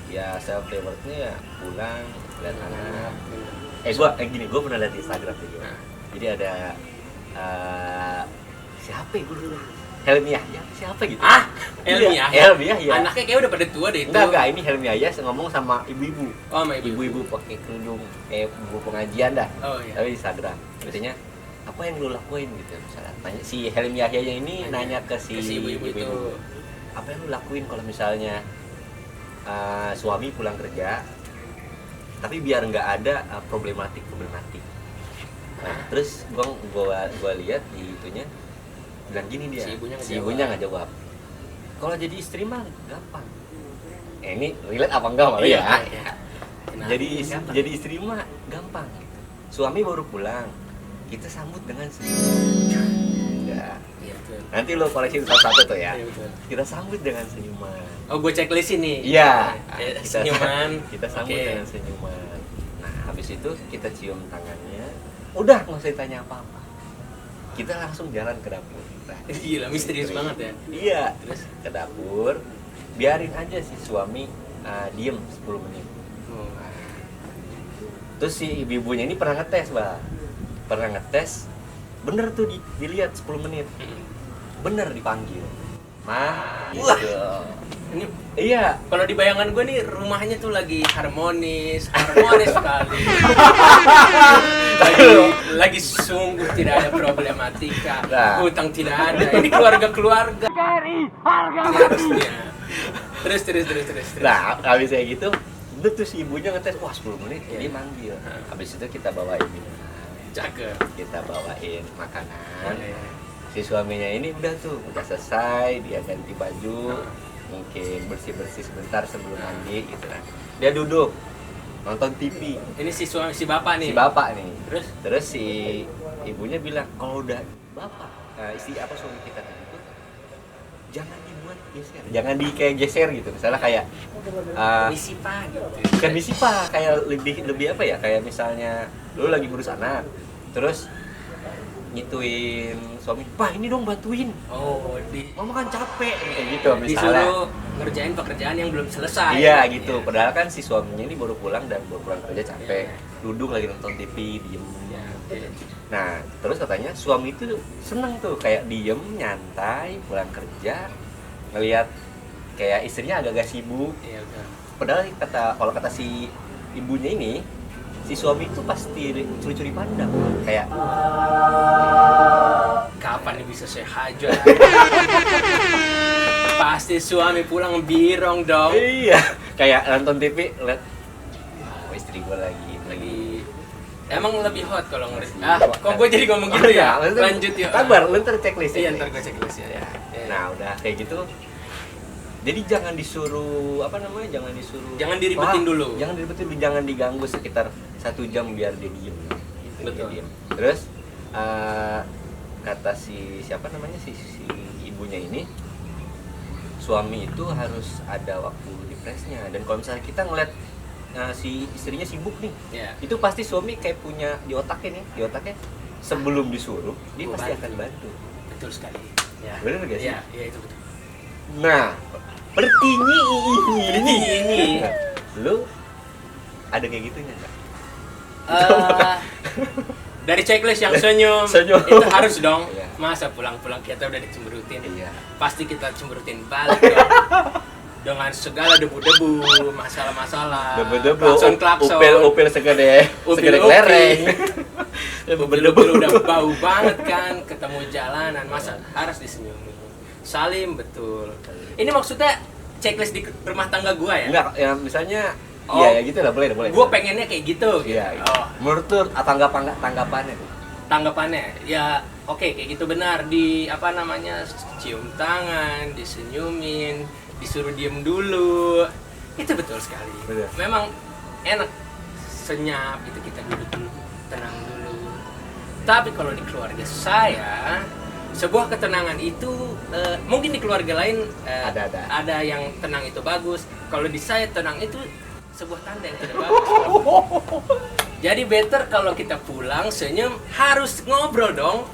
S1: ya self rewardnya ya pulang lihat anak. Gua pernah lihat di Instagram juga.
S2: Nah.
S1: Jadi ada siapa ya gue dulu? Helmi Yahya, siapa gitu?
S2: Elmi ya.
S1: Helmi Yahya.
S2: Anaknya kayak udah pada tua deh itu.
S1: Enggak, ini Helmi Yahya ngomong sama ibu-ibu.
S2: Oh, sama ibu.
S1: Ibu-ibu pakai kerudung ibu pengajian dah.
S2: Oh iya.
S1: Tapi di Instagram. Biasanya apa yang lu lakuin gitu misalnya. Tanya si Helmi Yahya yang ini nanya ke si
S2: ibu-ibu itu.
S1: Apa yang lu lakuin kalau misalnya suami pulang kerja tapi biar nggak ada problematik. Nah, terus gua lihat di itunya bilang gini dia.
S2: Si
S1: ibunya nggak jawab. Kalau jadi istri mah gampang. Ini relate apa enggak malah ya?
S2: Iya.
S1: Jadi istri mah gampang. Suami baru pulang, kita sambut dengan senyum. Ya.
S2: Iya betul.
S1: Nanti lo koleksi satu-satu tuh ya.
S2: Iya betul.
S1: Kita sambut dengan senyuman.
S2: Oh, gue checklist ini.
S1: Iya.
S2: Senyuman.
S1: Kita sambut
S2: Oke.
S1: dengan senyuman. Nah, habis itu kita cium tangannya. Udah, nggak usah ditanya apa-apa. Kita langsung jalan ke dapur. Nah,
S2: Gila, misterius banget ya.
S1: Iya.
S2: Terus?
S1: Ke dapur. Biarin aja si suami diem 10 menit.
S2: Oh.
S1: Terus si ibu-ibunya ini pernah ngetes, bener tuh dilihat 10 menit, bener dipanggil, gitu.
S2: Ini
S1: Iya,
S2: kalau di bayangan gue nih rumahnya tuh lagi harmonis sekali. lagi sungguh tidak ada problematika,
S1: Nah.
S2: hutang tidak ada. Ini keluarga. Cari harga harusnya. Terus.
S1: nah habis kayak gitu, udah tuh si ibunya ngetes, wah 10 menit,
S2: Iya.
S1: dia manggil. Habis itu kita bawain minuman,
S2: Cakep.
S1: kita bawain makanan.
S2: Iya.
S1: Si suaminya ini udah selesai, dia ganti baju, mungkin bersih sebentar sebelum mandi gitu kan. Dia duduk nonton TV.
S2: Ini si bapak nih.
S1: Si bapak nih.
S2: Terus?
S1: Terus si ibunya bilang, kalau udah bapak, suami kita tadi itu jangan dibuat geser, jangan kayak geser gitu. Misalnya kayak
S2: Misi pak gitu.
S1: bukan misi pak, kayak lebih apa ya? Kayak misalnya lu lagi ngurus anak, terus ngituin suami, pak ini dong bantuin,
S2: Oh,
S1: mama kan capek kayak gitu misalnya.
S2: disuruh ngerjain pekerjaan yang belum selesai.
S1: Iya gitu,
S2: Iya.
S1: padahal kan si suaminya ini baru pulang kerja capek,
S2: Iya.
S1: duduk lagi nonton TV, diem.
S2: Ya, oke.
S1: Nah, terus katanya suami itu seneng tuh, kayak diem, nyantai, pulang kerja, ngelihat kayak istrinya agak-agak sibuk.
S2: Iya betul.
S1: Padahal kalau kata si ibunya ini, si suami itu pasti curi-curi pandang. Kayak
S2: Kapan nih bisa saya hajar? Pasti suami pulang birong dong.
S1: iya, kayak nonton TV lihat istri gue lagi
S2: Emang lebih hot kalau ngeliat. Kok gue jadi ngomong gitu ya? Lanjut yuk.
S1: Kabar, lu ntar checklist.
S2: Iya, ntar gue checklist ya.
S1: Ya. Nah, udah kayak gitu. Jadi jangan disuruh
S2: Jangan diribetin dulu.
S1: Jangan diribetin dulu, jangan diganggu sekitar 1 jam biar dia diem. Gitu,
S2: Betul.
S1: Dia diem. Terus kata siapa namanya si ibunya ini, suami itu harus ada waktu refreshnya. Dan kalau misalnya kita ngeliat si istrinya sibuk nih, itu pasti suami kayak punya di otaknya sebelum disuruh dia pasti akan bantu.
S2: Betul sekali. Ya.
S1: Bener gak sih?
S2: Iya, itu betul.
S1: Nah, seperti ini. Lu ada kayak gitunya nggak?
S2: Dari checklist yang senyum. Itu harus dong.
S1: Iya.
S2: Masa pulang-pulang kita udah dicemberutin.
S1: Iya.
S2: Pasti kita cemberutin balik dong. Dengan segala debu-debu, masalah-masalah, klakson,
S1: upil segede kelereng.
S2: Debu-debu udah bau banget kan, ketemu jalanan, masa harus disenyumin. Salim, betul. Ini maksudnya checklist di rumah tangga gua ya?
S1: Enggak, ya misalnya iya ya gitu lah, boleh.
S2: Gua pengennya kayak gitu.
S1: Iya. Menurut tuh tanggapannya tuh.
S2: Tanggapannya ya oke, kayak gitu benar. Di cium tangan, disenyumin, disuruh diem dulu, itu betul sekali.
S1: Betul.
S2: Memang enak, senyap gitu, kita duduk dulu, tenang dulu. Tapi kalau di keluarga saya, sebuah ketenangan itu mungkin di keluarga lain ada yang tenang itu bagus. Kalau di saya tenang itu sebuah tanda yang tidak bagus. Jadi better kalau kita pulang senyum, harus ngobrol dong.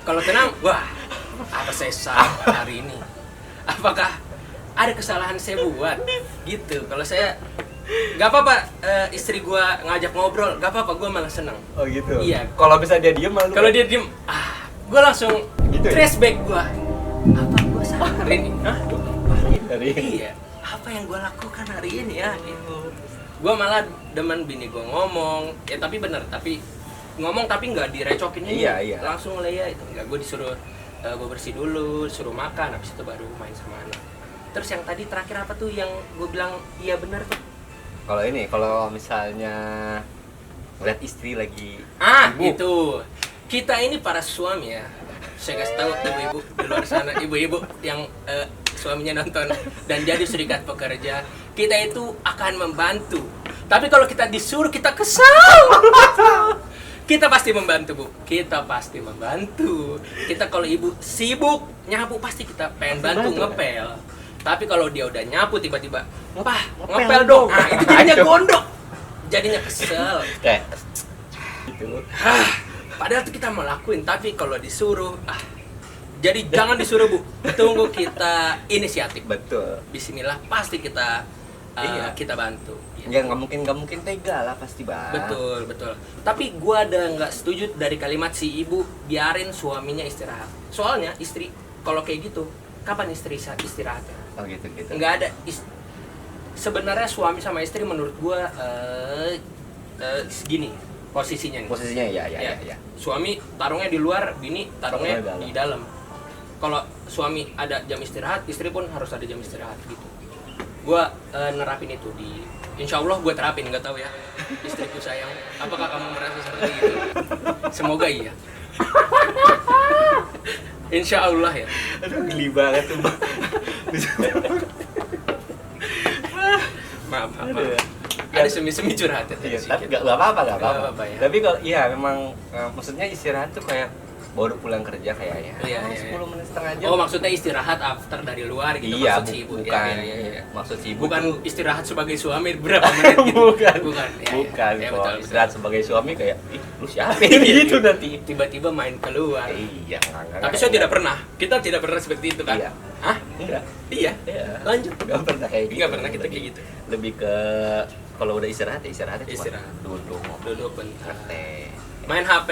S2: Kalau tenang, wah, apa saya salah hari ini? Apakah ada kesalahan saya buat? Gitu. Kalau saya nggak apa-apa, istri gua ngajak ngobrol, nggak apa-apa, gua malah seneng.
S1: Oh gitu.
S2: Iya.
S1: Kalau bisa dia diem malu.
S2: Kalau dia diem, gua langsung
S1: gitu
S2: trace back gua. Apa gua salah hari ini? Iya. Apa yang gua lakukan hari ini ya? Gitu. Gua malah demen bini gua ngomong, ya tapi bener, tapi ngomong tapi nggak direcokin ini.
S1: Iya.
S2: Langsung Lea itu nggak, gua disuruh bebersih dulu, suruh makan, habis itu baru main sama anak. Terus yang tadi terakhir apa tuh yang gue bilang iya benar tuh?
S1: Kalau misalnya ngeliat istri lagi
S2: sibuk. Itu kita ini para suami ya, saya kasih tahu ibu-ibu di luar sana, ibu-ibu yang suaminya nonton dan jadi serikat pekerja, kita itu akan membantu. Tapi kalau kita disuruh, kita kesal. Kita pasti membantu, Bu. Kita pasti membantu. Kita kalau ibu sibuk nyapu, pasti kita pengen bantu ngepel. Tapi kalau dia udah nyapu tiba-tiba, "Pah, ngepel dong." Nah, itu jadinya gondok. Jadinya kesel.
S1: kayak gitu.
S2: Padahal tuh kita mau lakuin, tapi kalau disuruh, jadi jangan disuruh, Bu. Tunggu kita inisiatif.
S1: Betul.
S2: Bismillah, pasti kita kita bantu.
S1: Ya nggak mungkin tega lah pasti, Bang.
S2: Betul. Tapi gua ada nggak setuju dari kalimat si ibu biarin suaminya istirahat. Soalnya istri kalau kayak gitu, kapan istri istirahat?
S1: Oh gitu.
S2: Nggak ada. Sebenarnya suami sama istri menurut gua segini posisinya nih.
S1: Posisinya ya.
S2: Suami taruhnya di luar, bini taruhnya di dalam. Kalau suami ada jam istirahat, istri pun harus ada jam istirahat gitu. Gua nerapin itu Insya Allah gue terapin, nggak tahu ya istriku sayang. Apakah kamu merasa seperti itu? Semoga iya. Insya Allah ya.
S1: Aduh geli banget tuh, Bang.
S2: Maaf. Ada semi-semi curhat ya.
S1: Iya, tapi nggak apa-apa
S2: ya.
S1: Tapi kalau memang maksudnya istirahat tuh kayak baru pulang kerja kayaknya.
S2: Iya.
S1: 10 menit setengah jam.
S2: Oh, maksudnya istirahat after dari luar gitu,
S1: Iya,
S2: maksud si ibu.
S1: bukan.
S2: Iya.
S1: Maksud si ibu
S2: bukan
S1: tuh,
S2: istirahat sebagai suami berapa menit gitu.
S1: bukan.
S2: Ya,
S1: Kalau
S2: betul.
S1: istirahat sebagai suami kayak, lu siapa gitu nanti.
S2: Tiba-tiba main keluar.
S1: Iya, enggak.
S2: Tapi saya tidak pernah. Kita tidak pernah seperti itu kan?
S1: Iya.
S2: Hah?
S1: Enggak.
S2: Iya.
S1: Lanjut. Enggak pernah kayak gitu.
S2: Enggak pernah kita kayak gitu.
S1: Lebih ke kalau udah istirahat ya istirahat.
S2: Duduk bentar.
S1: Teh.
S2: Main HP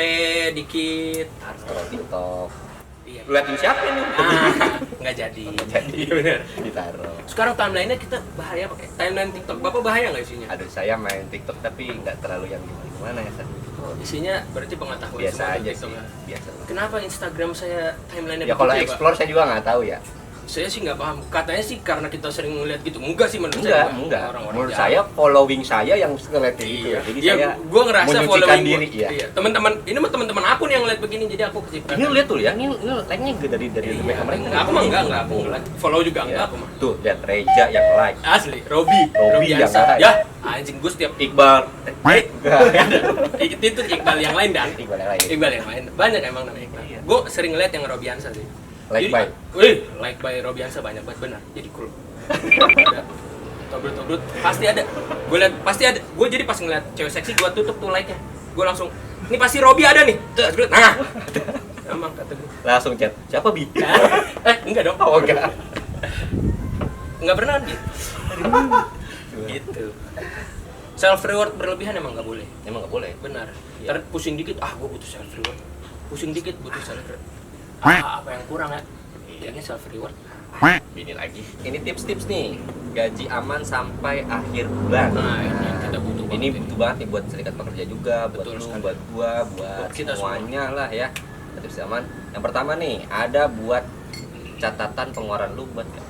S2: dikit.
S1: Scroll TikTok.
S2: Iya.
S1: Liatin siapa nih?
S2: Nggak jadi.
S1: Jadi
S2: Iya benar.
S1: ditaruh.
S2: Sekarang timeline-nya kita bahaya pakai timeline TikTok. Bapak bahaya nggak isinya?
S1: Aduh, saya main TikTok tapi nggak terlalu yang gimana ya, San?
S2: Oh, isinya berarti pengetahuan
S1: Biasa
S2: semua
S1: aja
S2: TikTok
S1: sih,
S2: ya.
S1: biasa.
S2: Kenapa Instagram saya timeline-nya
S1: Ya kalau
S2: begitu, Pak?
S1: explore saya juga nggak tahu ya.
S2: Saya sih nggak paham. Katanya sih karena kita sering ngeliat gitu. Enggak sih menurut
S1: Enggak,
S2: saya.
S1: enggak.
S2: Orang-orang
S1: Menurut
S2: jahat.
S1: saya following saya yang ngeliat kayak gitu.
S2: Iya.
S1: Jadi
S2: Iya,
S1: saya
S2: gua ngerasa
S1: menyucikan
S2: following
S1: diri
S2: gua.
S1: ya.
S2: Iya. Teman-teman, ini mah teman-teman aku nih yang ngeliat begini jadi aku kecipratan.
S1: Ini lihat tuh ya, ini like-nya juga dari mereka mereka.
S2: Enggak, aku mah enggak aku nggak follow juga enggak
S1: Ya.
S2: aku mah.
S1: Tuh, lihat Reja yang like,
S2: Asli, Robi
S1: yang
S2: Ansa.
S1: like.
S2: Ya, anjing gue setiap
S1: Iqbal.
S2: itu Iqbal yang lain dan
S1: Iqbal yang lain.
S2: Iqbal yang lain. Banyak emang namanya Iqbal.
S1: Iya.
S2: Gue sering ngeliat yang Robiansa sih.
S1: Like by.
S2: Like by Robiansa banyak banget benar. Jadi cool. Ada tobrut pasti ada. Gue liat pasti ada. Gue jadi pas ngeliat cewek seksi gue tutup tuh like-nya. Gue langsung ini pasti Robi ada nih. Nah. Emang kata gue.
S1: Langsung chat. Siapa Bi?
S2: Enggak dong.
S1: Oh, enggak.
S2: Enggak pernah gitu. Gitu. Self reward berlebihan emang nggak boleh.
S1: Emang nggak boleh.
S2: Benar.
S1: Iya.
S2: Pusing dikit, gue butuh self reward. Pusing dikit butuh self reward. Apa yang kurang ya? Ini self reward.
S1: Ini lagi. Ini tips-tips nih. Gaji aman sampai akhir bulan.
S2: Nah, ini yang kita butuh.
S1: Ini
S2: banget.
S1: butuh banget nih buat serikat pekerja juga, buat
S2: Betul
S1: lu,
S2: sekali.
S1: buat gua, buat
S2: Buat kita
S1: semuanya lah ya. Tips aman. Yang pertama nih, ada buat catatan pengeluaran lu buat nggak?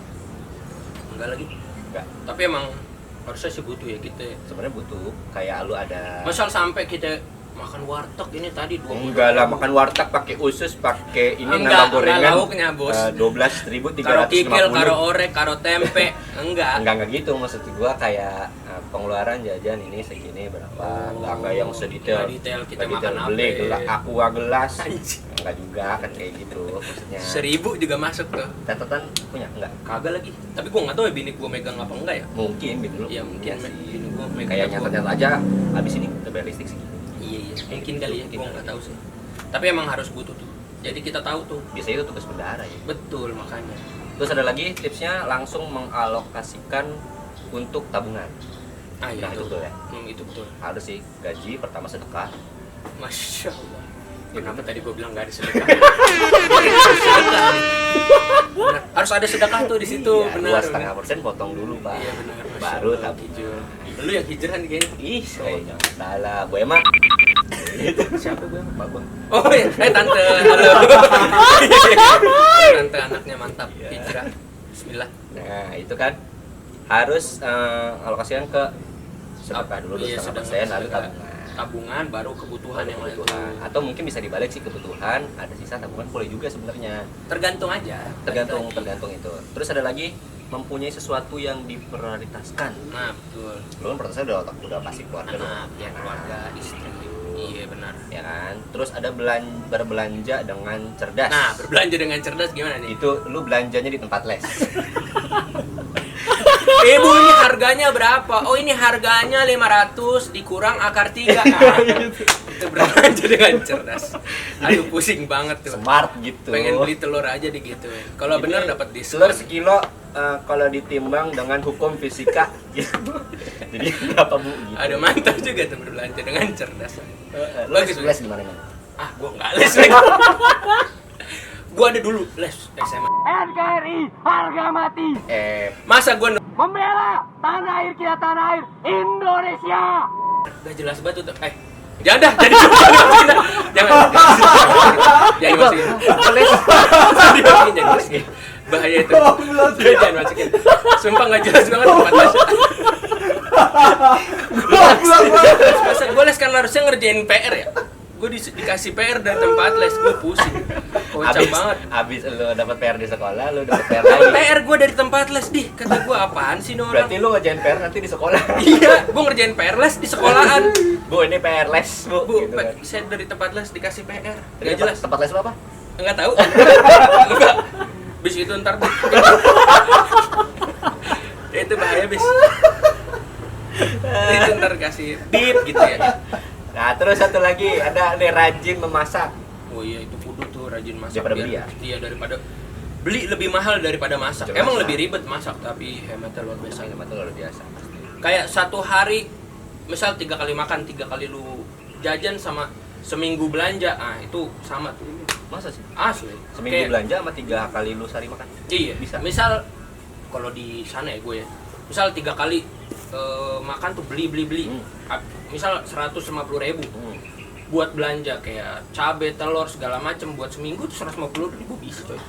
S2: Enggak lagi.
S1: Enggak.
S2: Tapi emang harusnya sih butuh ya kita.
S1: Sebenarnya butuh. Kayak lu ada.
S2: Misal sampai kita makan warteg ini tadi 20.
S1: Enggak lah, makan warteg pakai usus, pakai ini
S2: Enggak,
S1: nambah gorengan.
S2: enggak lauknya, Bos.
S1: 12.350.
S2: Karo kikil, karo orek, karo tempe. Enggak.
S1: Enggak gitu, maksud gua kayak pengeluaran jajan ini segini berapa. Enggak yang sedetail.
S2: Nggak detail kita
S1: Nggak
S2: makan
S1: detail, beli
S2: apa.
S1: gelas aqua gelas.
S2: Anjing.
S1: Enggak juga kan kayak gitu maksudnya.
S2: 1000 juga masuk tuh.
S1: Catatan punya enggak?
S2: Kagak lagi. Tapi gua nggak tahu ya bini gua megang apa enggak ya.
S1: Mungkin gitu loh.
S2: Iya, mungkin
S1: sih.
S2: bini gua megang.
S1: Kayak nyatet-nyatet aja habis ini kita bayar listrik segini.
S2: Iya, mungkin kali ya,
S1: Mungkin
S2: gua
S1: kali.
S2: nggak tahu sih. Tapi emang harus butuh tuh. Jadi kita tahu tuh.
S1: Biasanya itu tugas bendahara ya.
S2: Betul makanya.
S1: Terus ada lagi tipsnya langsung mengalokasikan untuk tabungan.
S2: Ah iya
S1: Nah,
S2: itu
S1: itu betul ya?
S2: Itu betul.
S1: Harus sih, gaji pertama sedekah.
S2: Masya Allah.
S1: Ya,
S2: Kenapa
S1: betul.
S2: tadi gua bilang nggak ada sedekah? Sedekah. Benar. Harus ada sedekah tuh di situ.
S1: Iya,
S2: Benar.
S1: 2,5% potong dulu pak.
S2: Iya benar. Masya
S1: Baru
S2: Allah,
S1: tabung.
S2: hijau. Lu yang hijrah nih kayaknya.
S1: Ih, kayaknya salah. Gue emang
S2: Siapa gue?
S1: babang.
S2: Oh iya, tante, halo. Tante anaknya mantap,
S1: Iya.
S2: hijrah. Bismillah.
S1: Nah, itu kan harus alokasikan ke sedekah dulu
S2: Iya,
S1: 2,5%, lalu
S2: sedekah.
S1: tabungan.
S2: Tabungan baru kebutuhan yang lain.
S1: Kebutuhan. Atau mungkin bisa dibalik sih, kebutuhan, ada sisa tabungan boleh juga sebenarnya.
S2: Tergantung aja.
S1: Tergantung
S2: Balik lagi.
S1: tergantung itu. Terus ada lagi mempunyai sesuatu yang diprioritaskan.
S2: Nah, betul.
S1: Lu kan prioritasnya udah pasti keluarga dong.
S2: Anak, ya keluarga, istri. Iya benar.
S1: Ya kan? Terus ada berbelanja dengan cerdas.
S2: Nah, berbelanja dengan cerdas gimana nih?
S1: Itu lu belanjanya di tempat les.
S2: Ibu ini harganya berapa? Oh ini harganya 500 dikurang akar 3. Nah, itu berbelanja dengan cerdas. Aduh pusing banget tuh.
S1: Smart gitu.
S2: Pengen beli telur aja digituin. Kalau
S1: Ini
S2: benar dapat diskon.
S1: telur sekilo kalau ditimbang dengan hukum fisika gitu. Jadi berapa bu? Gitu.
S2: Ada mantap juga tuh berbelanja dengan cerdas.
S1: Lu
S2: Bagus,
S1: les di mana nih?
S2: Ah, gua nggak les lagi. Gua ada dulu les SMA.
S3: NKRI harga mati
S2: Masa gua
S3: membela tanah air kita, tanah air Indonesia.
S2: gak jelas banget tuh. Jangan dah, jadi jangan masukin.
S1: Les.
S2: Jangan masukin. Bahaya itu. Jangan masukin. Sumpah nggak jelas banget tempat les. Masa gue les kan harusnya ngerjain PR ya. Gue dikasih PR dari tempat les, gue pusing. Kocak banget.
S1: Abis lu dapat PR di sekolah, lu dapat PR
S2: Dapat
S1: lagi.
S2: PR gue dari tempat les, dih kata gue apaan sih nih orang?
S1: Berarti lu ngerjain PR nanti di sekolah.
S2: Iya, gue ngerjain PR les di sekolahan.
S1: Bu, ini PR les, Bu.
S2: Bu,
S1: Gitu kan.
S2: saya dari tempat les dikasih PR.
S1: Jadi
S2: Gak jelas.
S1: Tempat les lu apa?
S2: Enggak tahu. Enggak. Bis itu ntar itu bahaya bis. Itu ntar kasih bip gitu ya.
S1: Nah, terus satu lagi ada nih rajin memasak.
S2: Oh iya itu kudu tuh rajin masak.
S1: Daripada beli ya?
S2: Iya daripada beli lebih mahal daripada masak.
S1: Jelas
S2: Emang
S1: lah.
S2: lebih ribet masak tapi hematnya luar biasa.
S1: Sama itu luar biasa.
S2: Kayak satu hari misal 3 kali makan, 3 kali lu jajan sama seminggu belanja. Ah itu sama tuh.
S1: Masa sih?
S2: Asli.
S1: Seminggu
S2: Kayak-
S1: belanja sama 3 kali lu sehari makan?
S2: Iya,
S1: Bisa.
S2: Misal kalau di sana ya gue ya. Misal 3 kali makan tuh beli. Misal 150.000 buat belanja kayak cabai, telur segala macem buat seminggu tuh 150.000 bisa coy.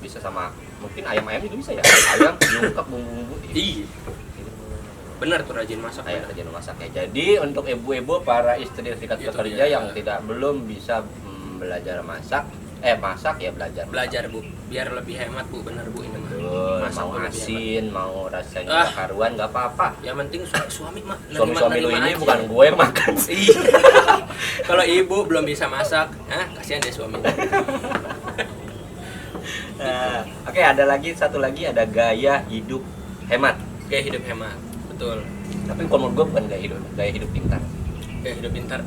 S1: Bisa sama mungkin ayam juga bisa ya. Ayam diungkep bumbu-bumbu.
S2: Iya. Bener tuh rajin masak.
S1: Ayam rajin masak ya. Jadi untuk ibu-ibu para istri serikat
S2: Itu
S1: pekerja
S2: dia.
S1: yang belum bisa belajar masak ya
S2: Belajar Bu, biar lebih hemat Bu, bener Bu ini mah.
S1: Betul,
S2: Masak
S1: mau
S2: tuh lebih
S1: asin, mau rasanya
S2: Ah.
S1: karuan nggak apa-apa.
S2: Yang penting suami mah
S1: Suami-suami lu
S2: nerima
S1: ini
S2: aja.
S1: bukan gue yang makan.
S2: Iya. Kalau ibu belum bisa masak, kasihan deh suami.
S1: Nah, oke, ada satu lagi ada gaya hidup hemat.
S2: Gaya hidup hemat, betul.
S1: Tapi kalau menurut gue bukan gaya hidup pintar.
S2: Gaya hidup pintar.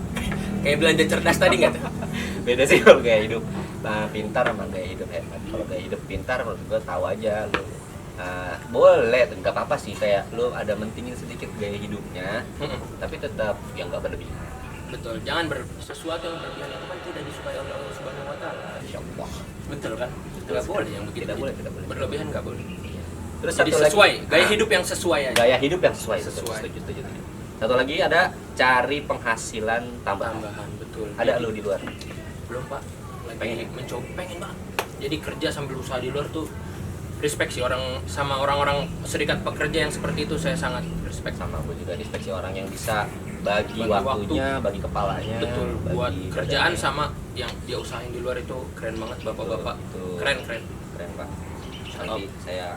S2: Kayak belanja cerdas tadi nggak tuh?
S1: Beda sih kalau gaya hidup pintar sama gaya hidup hemat. Kalau gaya hidup pintar menurut gue tahu aja lu. Boleh, nggak apa-apa sih, kayak lu ada mentingin sedikit gaya hidupnya, tapi tetap yang nggak berlebihan.
S2: Betul. Jangan sesuatu yang berlebihan itu kan tidak disukai oleh Allah Subhanahu Wa Taala.
S1: Insyaallah.
S2: Betul kan? Nggak boleh yang begitu.
S1: Tidak boleh.
S2: Berlebihan nggak boleh.
S1: Terus
S2: Jadi
S1: satu
S2: sesuai,
S1: lagi,
S2: gaya hidup yang sesuai aja.
S1: gaya hidup yang sesuai.
S2: Sesuai.
S1: Setuju. Satu lagi ada cari penghasilan tambahan.
S2: Betul.
S1: Ada
S2: Jadi,
S1: lu di luar.
S2: belum Pak, lagi
S1: Pengen?
S2: mencoba, pengen banget. Jadi kerja sambil usaha di luar tuh respect sih sama orang-orang serikat pekerja yang seperti itu, saya sangat respect.
S1: Sama aku juga inspeksi orang yang bisa bagi
S2: Bagi
S1: waktunya, bagi kepalanya.
S2: Betul,
S1: bagi
S2: buat kerjaan
S1: badannya.
S2: sama yang dia usahain di luar itu keren banget bapak-bapak.
S1: Betul.
S2: Keren.
S1: Keren Pak. Nanti saya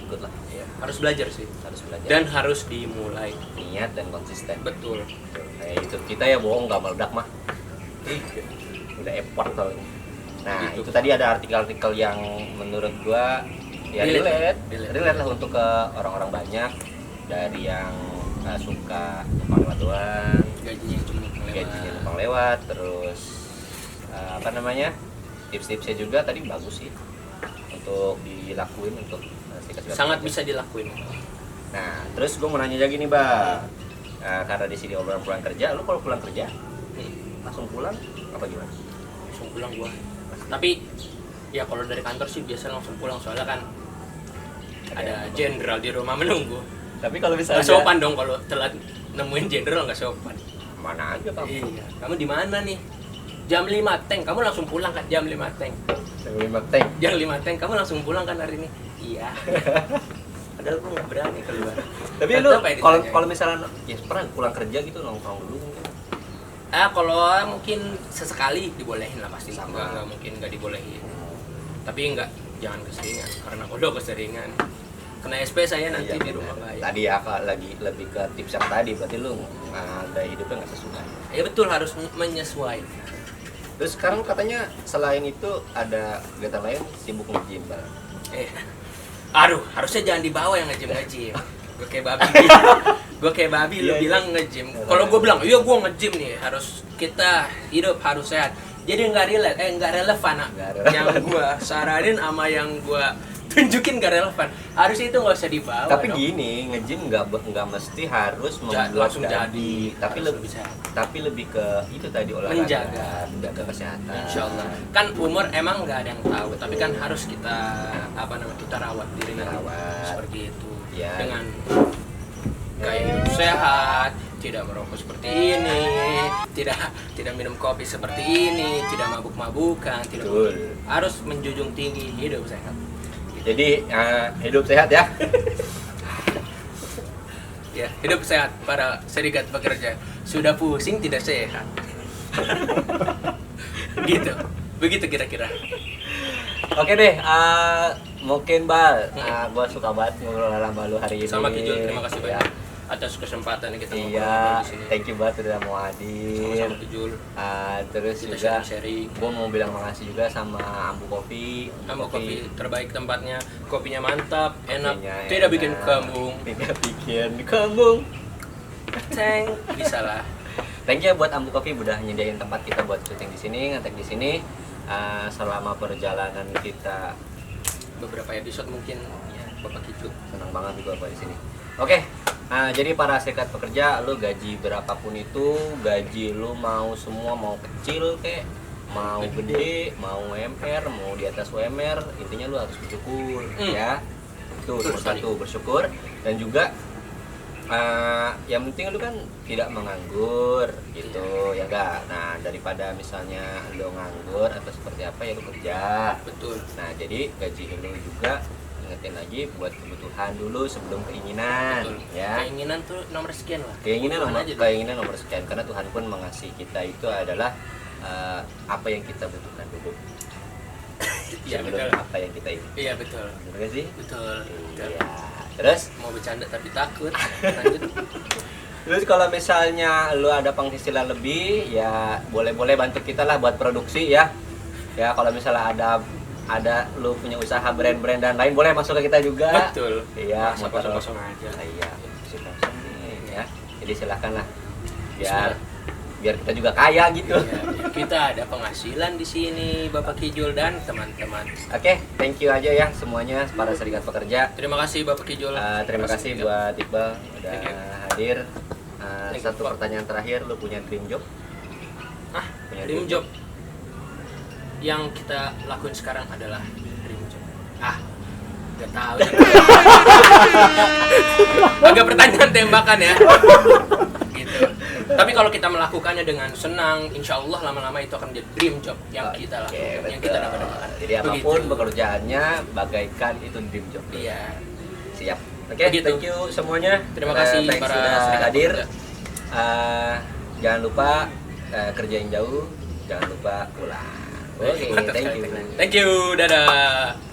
S1: ikut lah.
S2: Ya, harus belajar sih.
S1: Harus belajar.
S2: Dan harus dimulai.
S1: Niat dan konsisten.
S2: Betul.
S1: Kayak YouTube kita ya bohong nggak meledak mah. Udah effort soalnya. Nah,
S2: Gitu.
S1: itu tadi ada artikel-artikel yang menurut gua ya
S2: Relate.
S1: relate lah untuk ke orang-orang banyak, dari yang suka numpang lewat doang,
S2: Gajinya cuma
S1: gajinya numpang lewat, terus tips-tipsnya juga tadi bagus sih untuk dilakuin untuk sikat-sikat
S2: sangat
S1: kerja.
S2: bisa dilakuin.
S1: Nah, terus gua mau nanya lagi nih, Bang. Karena di sini obrolan pulang kerja, lu kalau pulang kerja langsung pulang apa gimana?
S2: Langsung pulang gua. Tapi ya kalau dari kantor sih biasa langsung pulang, soalnya kan ada jenderal di rumah menunggu.
S1: Tapi kalau
S2: Nggak
S1: misalnya
S2: sopan dong kalau telat nemuin jenderal, nggak sopan.
S1: mana aja kamu?
S2: Iya. Kamu di mana nih? Jam 5 teng, kamu langsung pulang kan jam 5 teng.
S1: Tank.
S2: Jam 5 teng, kamu langsung pulang kan hari ini? Iya. Padahal gue nggak berani keluar.
S1: Tapi
S2: Tetep
S1: lu
S2: aja
S1: kalau
S2: ditanyain.
S1: misalnya ya pernah pulang kerja gitu nongkrong dulu mungkin.
S2: Kalau mungkin sesekali dibolehin lah pasti.
S1: Sama.
S2: Nggak mungkin nggak dibolehin. Tapi jangan keseringan, karena kalau keseringan kena SP saya nanti
S1: Iya,
S2: di rumah
S1: bener.
S2: bayar.
S1: Tadi ya lagi lebih ke tips yang tadi, berarti lu gaya hidupnya nggak sesuai.
S2: Ya betul, harus menyesuaikan.
S1: Terus sekarang katanya selain itu ada kegiatan lain, sibuk nge-gym, Bang.
S2: Aduh, harusnya jangan dibawa yang nge-gym. Gue kayak babi. Gue kayak babi, lu
S1: Iya, iya.
S2: bilang nge-gym. Kalau gue bilang, iya gue nge-gym nih, kita hidup harus sehat. Jadi nggak relevan.
S1: Nggak relevan.
S2: Yang gue saranin sama yang gue tunjukin nggak relevan. Harusnya itu nggak usah dibawa.
S1: Tapi
S2: dong.
S1: gini, nge-gym nggak mesti harus membuat
S2: langsung
S1: jadi,
S2: jadi.
S1: tapi
S2: Harus
S1: lebih
S2: lebih sehat.
S1: tapi lebih ke itu tadi olahraga, menjaga kesehatan.
S2: Insya Allah. Kan umur emang nggak ada yang tahu, tapi kan harus kita kita rawat diri
S1: Kita rawat.
S2: seperti itu.
S1: Ya.
S2: Dengan gaya hidup sehat, tidak merokok seperti ini, tidak minum kopi seperti ini, tidak mabuk-mabukan, tidak
S1: Betul.
S2: harus menjunjung tinggi hidup sehat.
S1: Jadi hidup sehat ya.
S2: Ya, hidup sehat para serikat pekerja. Sudah pusing tidak sehat. Gitu. Begitu kira-kira.
S1: Oke deh, mungkin Bal, gua suka banget ngobrol sama lu hari ini.
S2: Sama Kijul, terima kasih
S1: Ya.
S2: banyak atas kesempatan yang kita
S1: Iya,
S2: ngobrol di sini.
S1: thank you banget udah mau hadir.
S2: Sama-sama Kijul.
S1: Terus
S2: Kita
S1: juga
S2: sharing-sharing.
S1: gua mau bilang makasih juga sama Ambu Kopi.
S2: Sama kopi terbaik tempatnya, kopinya mantap, enak,
S1: Kopinya
S2: tidak
S1: enak.
S2: bikin kembung.
S1: Tidak bikin kembung.
S2: Ceng, bisa lah.
S1: Thank you buat Ambu Kopi udah nyediain tempat kita buat syuting di sini, ngetek di sini. Selama perjalanan kita
S2: Beberapa episode mungkin ya Bapak Kijul.
S1: senang banget juga buat di sini. Oke, jadi para serikat pekerja, lu gaji berapapun itu, gaji lu mau semua, mau kecil kek, mau gede, mau UMR, mau di atas UMR, intinya lu harus bersyukur, ya. Itu
S2: Betul
S1: nomor
S2: sekali.
S1: satu, bersyukur. Dan juga yang penting lu kan tidak menganggur gitu ya enggak. Nah daripada misalnya lu nganggur atau seperti apa ya lu kerja.
S2: Betul.
S1: Nah jadi gaji lu juga ingetin lagi buat kebutuhan dulu sebelum keinginan.
S2: Betul.
S1: Ya
S2: Keinginan tuh nomor sekian lah.
S1: keinginan
S2: Kebutuhan
S1: nomor
S2: aja dulu.
S1: keinginan nomor sekian, karena Tuhan pun mengasihi kita itu adalah apa yang kita butuhkan dulu
S2: Iya
S1: sebelum
S2: betul.
S1: apa yang kita ingin.
S2: Iya betul.
S1: Bener gak sih?
S2: Betul. Betul.
S1: Iya. Terus
S2: Mau bercanda tapi takut. Lanjut.
S1: Terus kalau misalnya lu ada penghasilan lebih, ya boleh-boleh bantu kita lah buat produksi ya. Ya kalau misalnya ada lu punya usaha brand-brand dan lain, boleh masuk ke kita juga.
S2: Betul.
S1: Iya,
S2: Masa
S1: motor
S2: kosong-kosong aja.
S1: Iya, kosong nih ya. Jadi silakan lah. Biar kita juga kaya gitu.
S2: Iya, kita ada penghasilan di sini Bapak Kijul dan teman-teman.
S1: Oke, thank you aja ya semuanya para serikat pekerja.
S2: Terima kasih Bapak Kijul.
S1: Terima kasih buat Iqbal udah
S2: Thank you.
S1: hadir.
S2: Thank you,
S1: Satu
S2: Pak.
S1: pertanyaan terakhir, lu punya dream job? Punya
S2: Dream job yang kita lakuin sekarang adalah dream job. Gak tahu. Agak pertanyaan tembakan ya. Gitu. Tapi kalau kita melakukannya dengan senang, insya Allah lama-lama itu akan menjadi dream job yang kita
S1: Oke,
S2: lakukan, yang
S1: betul.
S2: kita dapat.
S1: Jadi apapun pekerjaannya bagaikan itu dream job.
S2: Iya.
S1: Siap. Oke,
S2: Begitu.
S1: thank you semuanya.
S2: Terima kasih
S1: Thanks
S2: para
S1: sudah
S2: serikat
S1: hadir.
S2: pekerja.
S1: Jangan lupa kerja yang jauh, jangan lupa pulang. Oke,
S2: Mantap
S1: thank
S2: sekali.
S1: you.
S2: Thank you. Dadah.